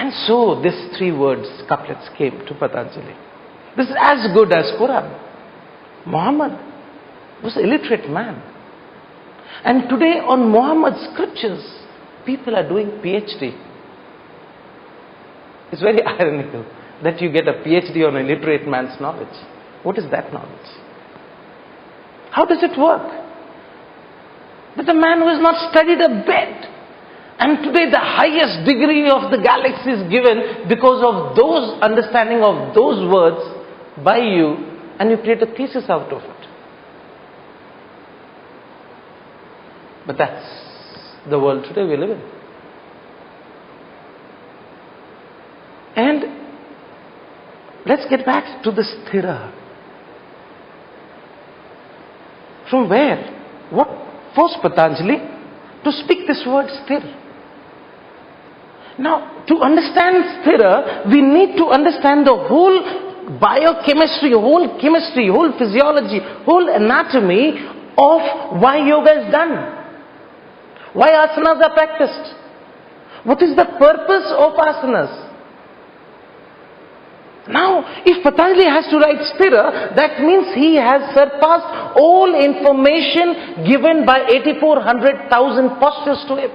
And so these 3 words, couplets came to Patanjali. This is as good as Quran. Muhammad was an illiterate man. And today on Muhammad's scriptures, people are doing PhD. It's very ironical that you get a PhD on an illiterate man's knowledge. What is that knowledge? How does it work? That a man who has not studied a bit, and today the highest degree of the galaxy is given because of those understanding of those words by you, and you create a thesis out of it. But that's the world today we live in. And let's get back to the sthira. From where? What forced Patanjali to speak this word sthira? Now, to understand sthira, we need to understand the whole biochemistry, whole chemistry, whole physiology, whole anatomy of why yoga is done. Why asanas are practiced? What is the purpose of asanas? Now, if Patanjali has to write sthira, that means he has surpassed all information given by 84,000 postures to him.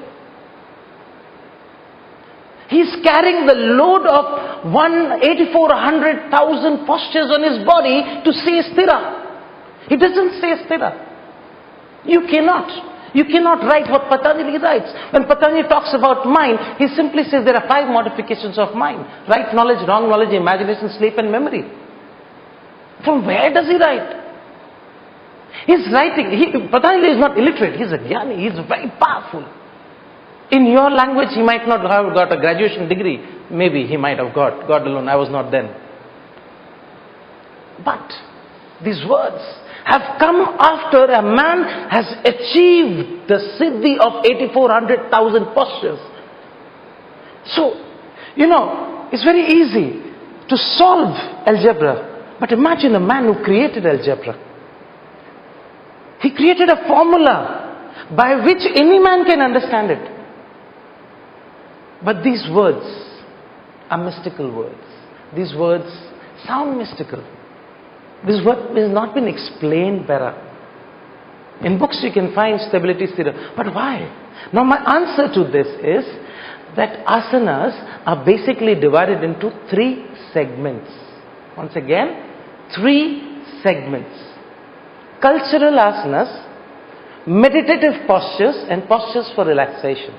He's carrying the load of 84,000 postures on his body to say sthira. He doesn't say sthira. You cannot write what Patanjali writes. When Patanjali talks about mind, he simply says there are 5 modifications of mind. Right knowledge, wrong knowledge, imagination, sleep and memory. From where does he write? He's writing. Patanjali is not illiterate. He's a jnani. He's very powerful. In your language, he might not have got a graduation degree. Maybe he might have got. God alone, I was not then. But these words have come after a man has achieved the siddhi of 84,000 postures. So, it's very easy to solve algebra. But imagine a man who created algebra. He created a formula by which any man can understand it. But these words are mystical words. These words sound mystical. This word has not been explained better. In books you can find stability sthira. But why? Now my answer to this is that asanas are basically divided into 3 segments. Once again, 3 segments. Cultural asanas, meditative postures and postures for relaxation.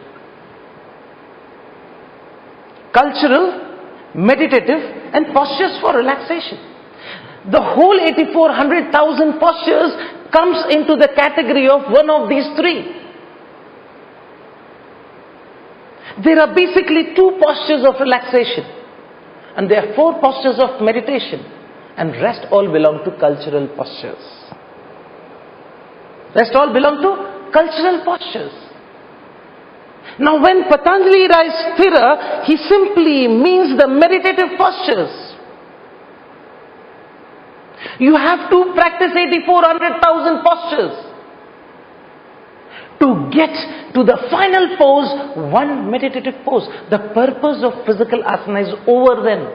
Cultural, meditative and postures for relaxation. The whole 84,000 postures comes into the category of one of these 3. There are basically 2 postures of relaxation, and there are 4 postures of meditation, and rest all belong to cultural postures. Rest all belong to cultural postures. Now when Patanjali writes sthira, he simply means the meditative postures. You have to practice 84,000 postures to get to the final pose, one meditative pose. The purpose of physical asana is over then.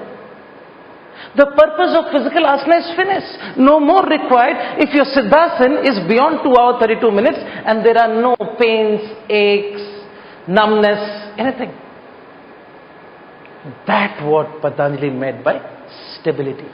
The purpose of physical asana is finished. No more required if your siddhasana is beyond 2 hours 32 minutes and there are no pains, aches, numbness, anything. That's what Patanjali meant by stability.